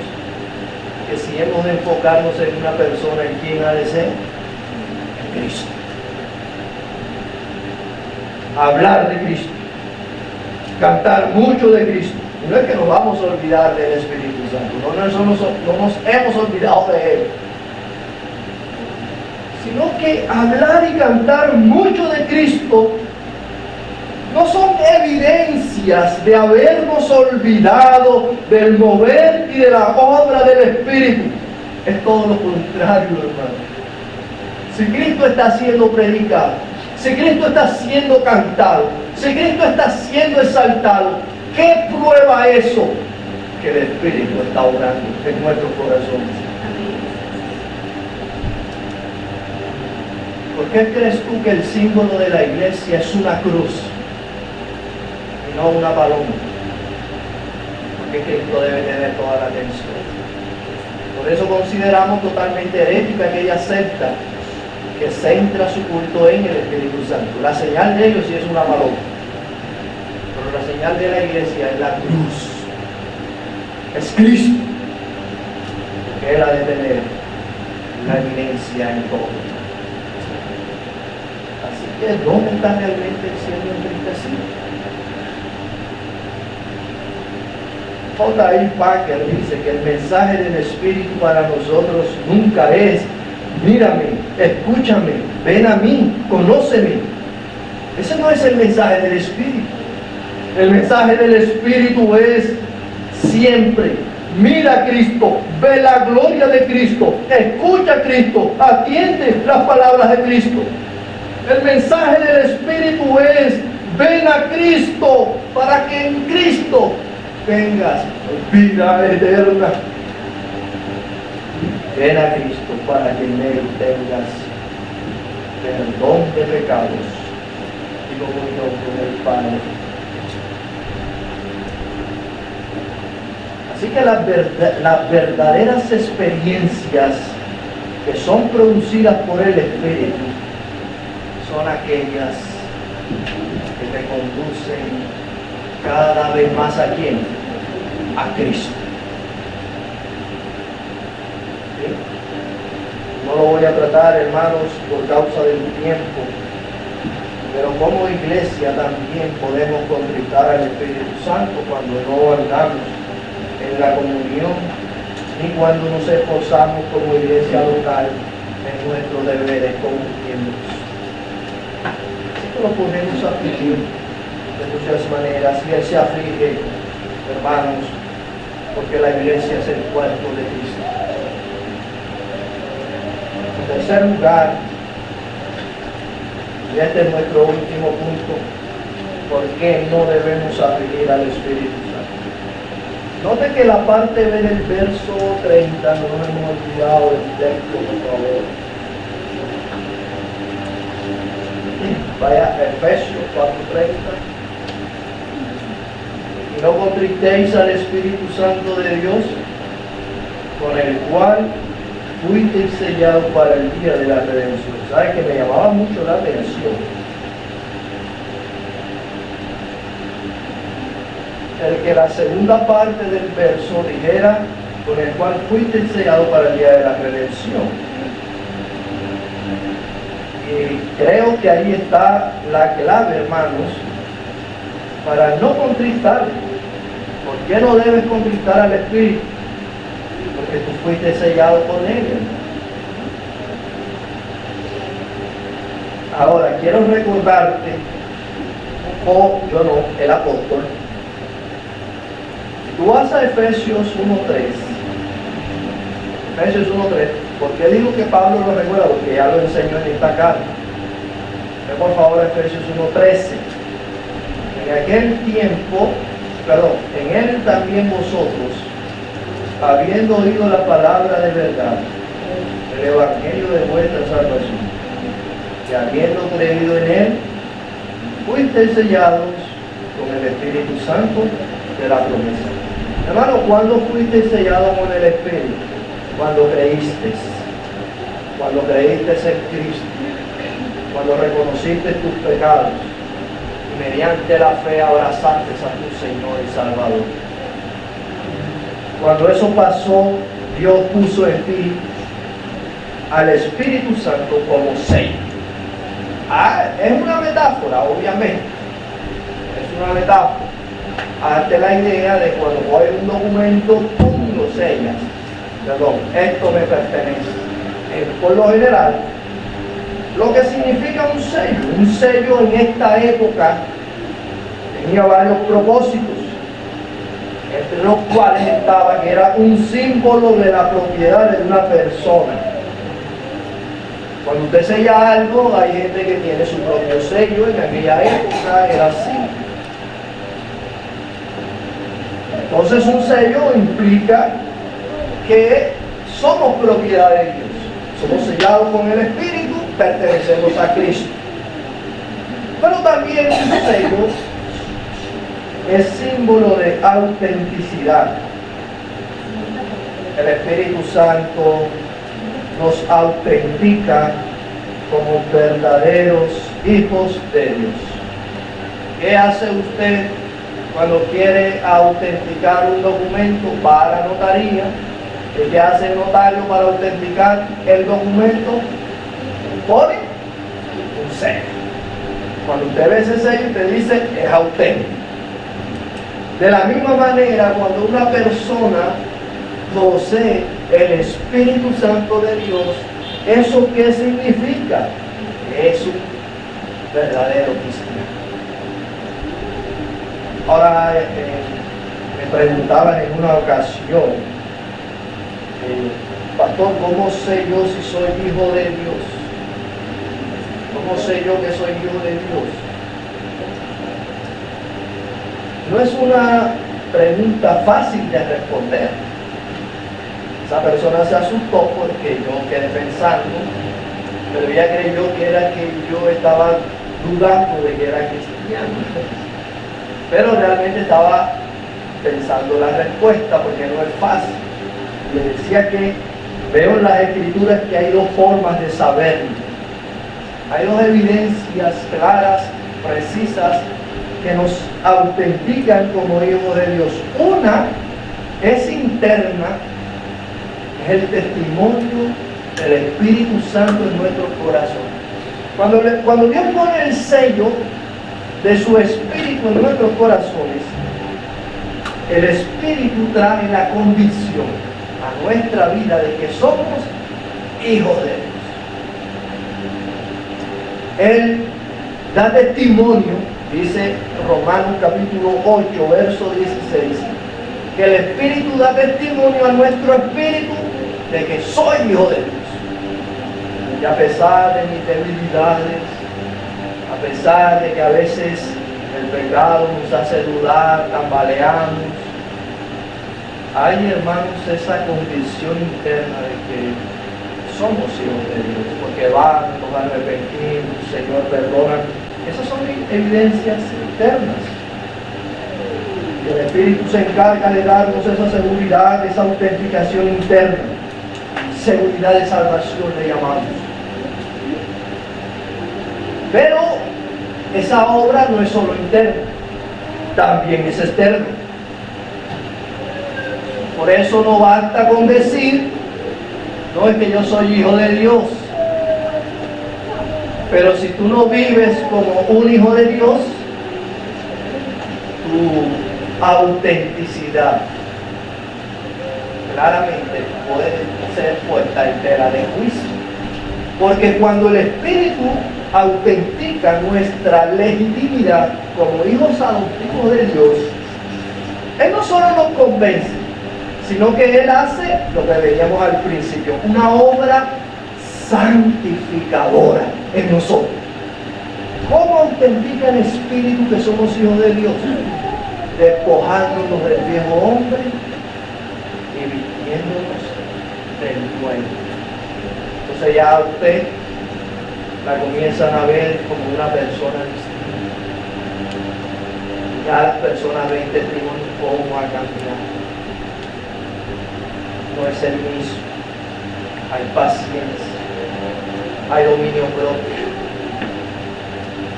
que si hemos de enfocarnos en una persona, ¿en quién ha de ser? En Cristo. Hablar de Cristo, cantar mucho de Cristo. No es que nos vamos a olvidar del Espíritu Santo, no nos hemos olvidado de Él, sino que hablar y cantar mucho de Cristo no son evidencias de habernos olvidado del mover y de la obra del Espíritu. Es todo lo contrario, hermano. Si Cristo está siendo predicado, si Cristo está siendo cantado, si Cristo está siendo exaltado, ¿qué prueba eso? Que el Espíritu está obrando en nuestros corazones. ¿Por qué crees tú que el símbolo de la iglesia es una cruz y no una paloma? Porque Cristo debe tener toda la atención. Por eso consideramos totalmente herética aquella secta que centra su culto en el Espíritu Santo. La señal de ellos sí es una paloma, pero la señal de la iglesia es la cruz, es Cristo, porque Él ha de tener la evidencia en todo. Así que ¿dónde está realmente siendo entristecido? J.I. Packer dice que el mensaje del Espíritu para nosotros nunca es: mírame, escúchame, ven a mí, conóceme. Ese no es el mensaje del Espíritu. El mensaje del Espíritu es siempre: mira a Cristo, ve la gloria de Cristo, escucha a Cristo, atiende las palabras de Cristo. El mensaje del Espíritu es: ven a Cristo para que en Cristo tengas vida eterna. Ven a Cristo para que en Él tengas perdón de pecados y comunión con el Padre. Así que las verdaderas experiencias que son producidas por el Espíritu son aquellas que te conducen cada vez más a quién, a Cristo. ¿Sí? No lo voy a tratar, hermanos, por causa del tiempo, pero como iglesia también podemos contristar al Espíritu Santo cuando no andamos en la comunión, ni cuando nos esforzamos como iglesia local en nuestros deberes como miembros. Así que lo podemos afligir de muchas maneras, y Él se aflige, hermanos, porque la iglesia es el cuerpo de Cristo. En tercer lugar, y este es nuestro último punto, ¿por qué no debemos afligir al Espíritu Santo? Note que la parte B del verso 30, no nos hemos olvidado el texto, por favor. Vaya a Efesios 4:30. Y no contristéis al Espíritu Santo de Dios, con el cual fuisteis sellados para el día de la redención. ¿Sabe que me llamaba mucho la atención? El que la segunda parte del verso dijera, con el cual fuisteis sellados para el día de la redención. Y creo que ahí está la clave, hermanos, para no contristar. ¿Por qué no debes contristar al Espíritu? Porque tú fuiste sellado con Él. Ahora, quiero recordarte, o yo no, el apóstol. Tú vas a Efesios 1:3. Efesios 1:3. ¿Por qué digo que Pablo lo recuerda? Porque ya lo enseñó en esta carta. Ve por favor a Efesios 1:13. En aquel tiempo, en él también vosotros, habiendo oído la palabra de verdad, el evangelio de vuestra salvación, y habiendo creído en él, fuisteis sellados con el Espíritu Santo de la promesa. Hermano, ¿cuándo fuiste sellado con el Espíritu? Cuando creíste en Cristo, cuando reconociste tus pecados y mediante la fe abrazaste a tu Señor y Salvador. Cuando eso pasó, Dios puso en ti al Espíritu Santo como sello. Es una metáfora, obviamente, es una metáfora. Hazte la idea de cuando voy a un documento, tú lo sellas. Perdón, esto me pertenece. Por lo general, lo que significa un sello en esta época tenía varios propósitos, entre los cuales estaba que era un símbolo de la propiedad de una persona. Cuando usted sella algo, hay gente que tiene su propio sello. En aquella época era así. Entonces un sello implica que somos propiedad de Dios. Somos sellados con el Espíritu, pertenecemos a Cristo. Pero también un sello es símbolo de autenticidad. El Espíritu Santo nos autentica como verdaderos hijos de Dios. ¿Qué hace usted cuando quiere autenticar un documento? Va a la notaría. ¿Qué hace el notario para autenticar el documento? Pone un sello. Cuando usted ve ese sello, usted dice, es auténtico. De la misma manera, cuando una persona posee el Espíritu Santo de Dios, ¿eso qué significa? Que es un verdadero cristiano. Ahora, me preguntaban en una ocasión, pastor, ¿cómo sé yo si soy hijo de Dios? ¿Cómo sé yo que soy hijo de Dios? No es una pregunta fácil de responder. Esa persona se asustó porque yo quedé pensando, pero ella creyó que era que yo estaba dudando de que era cristiano. Pero realmente estaba pensando la respuesta, porque no es fácil. Le decía que veo en las Escrituras que hay dos formas de saberlo. Hay dos evidencias claras, precisas, que nos autentican como hijos de Dios. Una es interna, es el testimonio del Espíritu Santo en nuestro corazón. Cuando Dios pone el sello de su Espíritu en nuestros corazones, el Espíritu trae la convicción a nuestra vida de que somos hijos de Dios. Él da testimonio, dice Romanos capítulo 8, verso 16, que el Espíritu da testimonio a nuestro espíritu de que soy hijo de Dios. Y a pesar de mis debilidades, a pesar de que a veces el pecado nos hace dudar, tambaleamos, hay, hermanos, esa convicción interna de que somos hijos de Dios, porque nos arrepentimos, Señor, perdona. Esas son evidencias internas. Y el Espíritu se encarga de darnos esa seguridad, esa autenticación interna, seguridad de salvación, le llamamos. Pero esa obra no es solo interna, también es externa. Por eso no basta con decir, no es que yo soy hijo de Dios. Pero si tú no vives como un hijo de Dios, tu autenticidad claramente puede ser puesta en tela de juicio. Porque cuando el Espíritu autentica nuestra legitimidad como hijos adoptivos de Dios, Él no solo nos convence, sino que Él hace lo que veíamos al principio, una obra santificadora en nosotros. ¿Cómo autentica el Espíritu que somos hijos de Dios? Despojándonos del viejo hombre y vistiéndonos del nuevo. Entonces ya usted la comienzan a ver como una persona distinta. Ya las personas ven testimonio cómo ha cambiado. No es el mismo. Hay paciencia, hay dominio propio.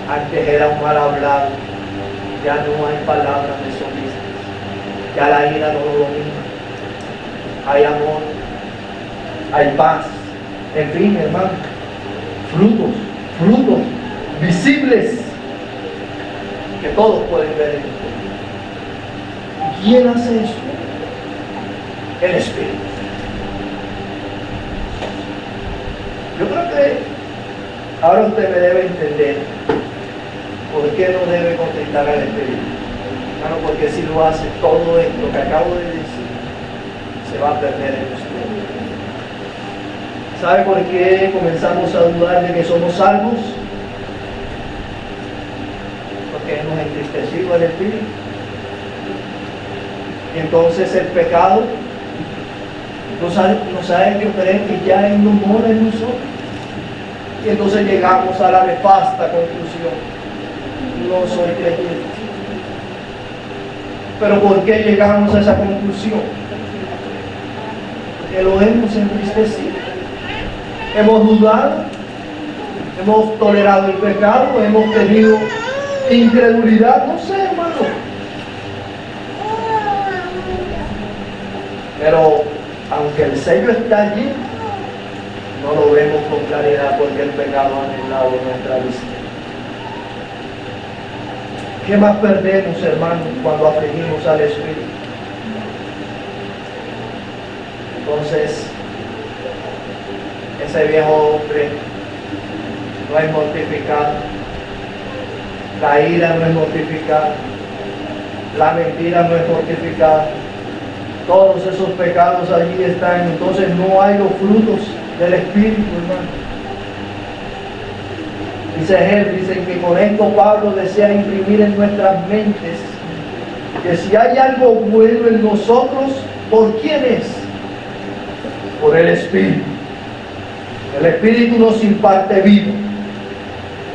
Antes era un mal hablado, ya no hay palabras deshonestas, ya la ira no lo domina. Hay amor, hay paz, en fin, hermano, frutos visibles que todos pueden ver en usted. ¿Quién hace eso? El Espíritu. Yo creo que ahora usted me debe entender por qué no debe contestar al Espíritu. Claro, porque si lo hace, todo esto que acabo de decir se va a perder en usted. ¿Sabe por qué comenzamos a dudar de que somos salvos? Porque hemos entristecido al Espíritu. Y entonces el pecado nos ha hecho creer que ya Él no mora en nosotros. Y entonces llegamos a la nefasta conclusión: no soy creyente. ¿Pero por qué llegamos a esa conclusión? Porque lo hemos entristecido. Hemos dudado, hemos tolerado el pecado, hemos tenido incredulidad, no sé, hermano. Pero aunque el sello está allí, no lo vemos con claridad porque el pecado ha anulado nuestra vista. ¿Qué más perdemos, hermanos, cuando afligimos al Espíritu? Entonces, ese viejo hombre no es mortificado, la ira no es mortificada, la mentira no es mortificada. Todos esos pecados allí están, entonces no hay los frutos del Espíritu, hermano. Dicen que con esto Pablo desea imprimir en nuestras mentes que si hay algo bueno en nosotros, ¿por quién es? Por el Espíritu. El Espíritu nos imparte vida.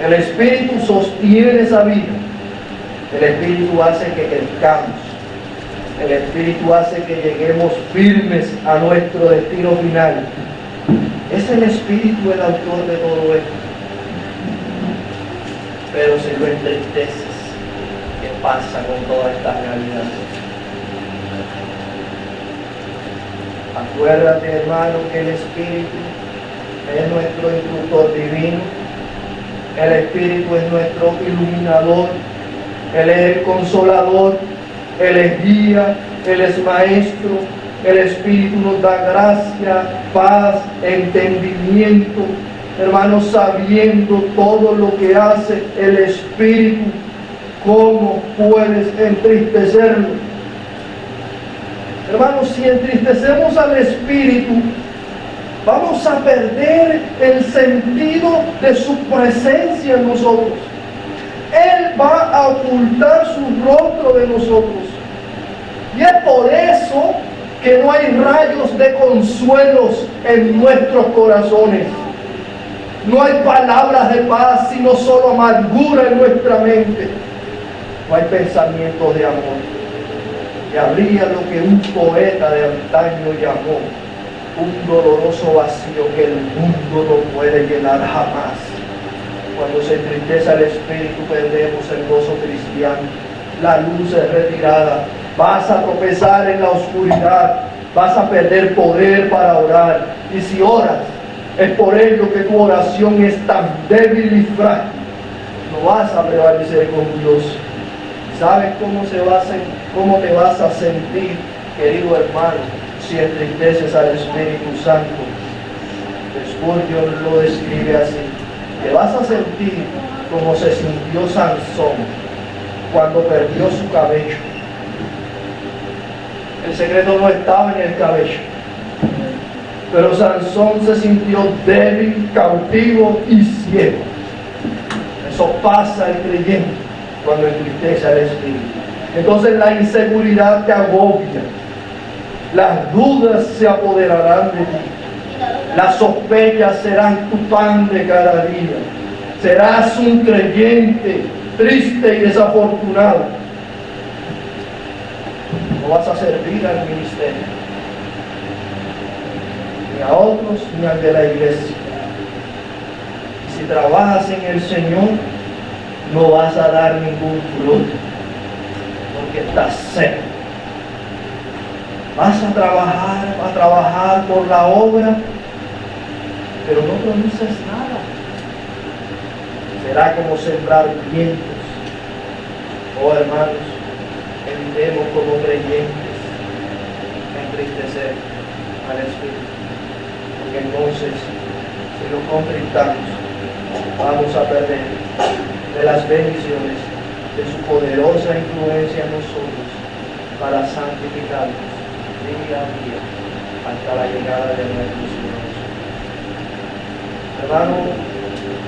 El Espíritu sostiene esa vida. El Espíritu hace que crezcamos. El Espíritu hace que lleguemos firmes a nuestro destino final. Es el Espíritu el autor de todo esto. Pero si lo entristeces, ¿qué pasa con toda esta realidad? Acuérdate, hermano, que el Espíritu es nuestro instructor divino. El Espíritu es nuestro iluminador. Él es el consolador. Él es guía. Él es maestro. El Espíritu nos da gracia, paz, entendimiento. Hermanos, sabiendo todo lo que hace el Espíritu, ¿cómo puedes entristecerlo? Hermanos, si entristecemos al Espíritu, vamos a perder el sentido de su presencia en nosotros. Él va a ocultar su rostro de nosotros. Y es por eso que no hay rayos de consuelos en nuestros corazones. No hay palabras de paz, sino solo amargura en nuestra mente. No hay pensamientos de amor. Y habría lo que un poeta de antaño llamó un doloroso vacío que el mundo no puede llenar jamás. Cuando se entristece el Espíritu, perdemos el gozo cristiano. La luz es retirada. Vas a tropezar en la oscuridad. Vas a perder poder para orar. Y si oras, es por ello que tu oración es tan débil y frágil. No vas a prevalecer con Dios. ¿Sabes cómo te vas a sentir, querido hermano, si entristeces al Espíritu Santo? Spurgeon lo describe así. Te vas a sentir como se sintió Sansón cuando perdió su cabello. El secreto no estaba en el cabello, pero Sansón se sintió débil, cautivo y ciego. Eso pasa al creyente cuando entristece al Espíritu. Entonces la inseguridad te agobia, las dudas se apoderarán de ti, las sospechas serán tu pan de cada día. Serás un creyente triste y desafortunado. No vas a servir al ministerio, ni a otros ni al de la iglesia. Y si trabajas en el Señor, no vas a dar ningún fruto, porque estás seco. Vas a trabajar por la obra, pero no produces nada. Será como sembrar vientos. Oh hermanos, evitemos como creyentes entristecer al Espíritu, porque entonces, si lo contristamos, vamos a perder de las bendiciones de su poderosa influencia en nosotros para santificarnos día a día hasta la llegada de nuestro Señor Jesús. Hermano,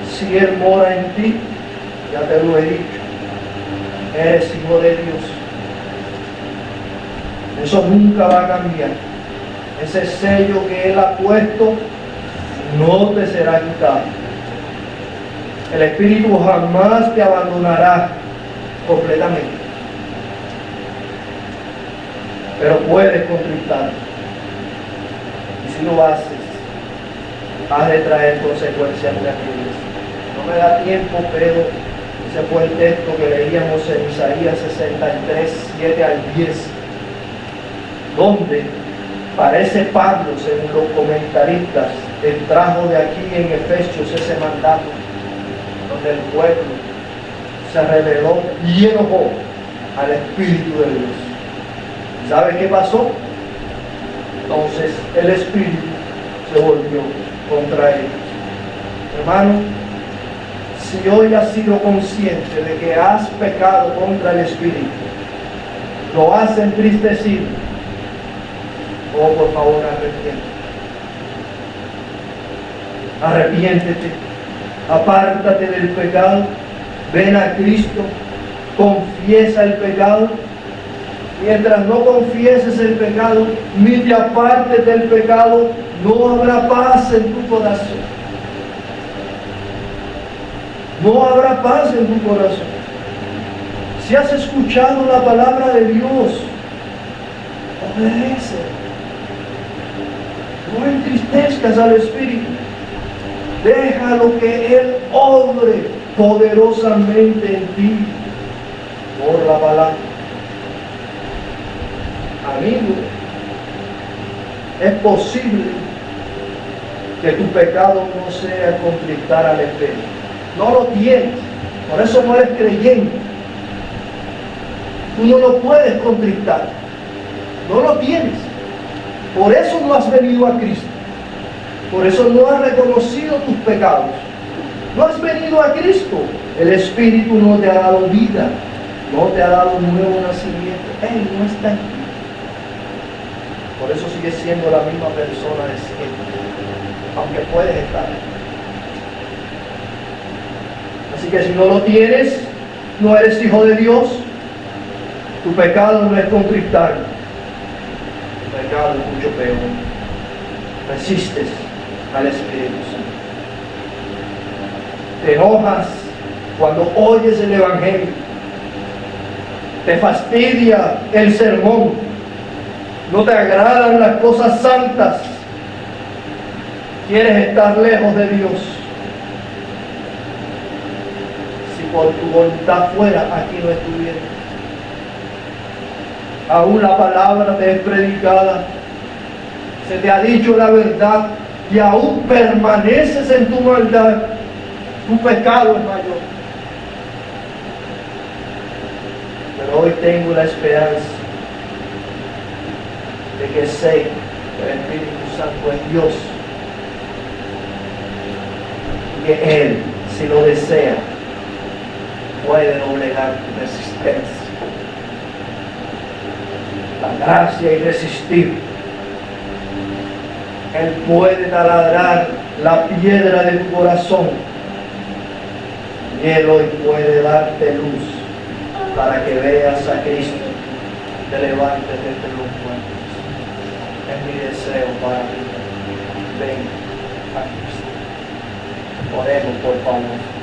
si Él mora en ti, ya te lo he dicho, eres hijo de Dios. Eso nunca va a cambiar. Ese sello que Él ha puesto no te será quitado. El Espíritu jamás te abandonará completamente. Pero puedes contristar. Y si lo haces, has de traer consecuencias negativas. No me da tiempo, pero ese fue el texto que leíamos en Isaías 63, 7 al 10, donde parece Pablo, según los comentaristas, él trajo de aquí en Efesios ese mandato, donde el pueblo se rebeló y enojó al Espíritu de Dios. ¿Sabe qué pasó? Entonces el Espíritu se volvió contra ellos. Hermano, si hoy has sido consciente de que has pecado contra el Espíritu, lo has entristecido, oh, por favor, arrepiéntete, apártate del pecado, ven a Cristo, confiesa el pecado. Mientras no confieses el pecado, ni te apartes del pecado, no habrá paz en tu corazón. No habrá paz en tu corazón. Si has escuchado la palabra de Dios, obedece. No entristezcas al Espíritu. Déjalo que Él obre poderosamente en ti por la palabra. Amigo, es posible que tu pecado no sea contritar al Espíritu. No lo tienes, por eso no eres creyente. Tú no lo puedes contritar, no lo tienes. Por eso no has venido a Cristo, por eso no has reconocido tus pecados. No has venido a Cristo, el Espíritu no te ha dado vida, no te ha dado un nuevo nacimiento. Él no está en ti. Por eso sigue siendo la misma persona de siempre, aunque puedes estar. Así que si no lo tienes, no eres hijo de Dios. Tu pecado no es contritarlo. Tu pecado es mucho peor. Resistes al Espíritu Santo. Te enojas cuando oyes el Evangelio. Te fastidia el sermón. No te agradan las cosas santas. Quieres estar lejos de Dios. Si por tu voluntad fuera, aquí no estuvieras. Aún la palabra te es predicada, se te ha dicho la verdad y aún permaneces en tu maldad. Tu pecado es mayor. Pero hoy tengo la esperanza de que sé que el Espíritu Santo es Dios y que Él, si lo desea, puede doblegar tu resistencia. La gracia irresistible. Él puede taladrar la piedra de tu corazón y Él hoy puede darte luz para que veas a Cristo, te levantes de entre los muertos. Es mi deseo para ti. Ven a Cristo. Oremos, por favor.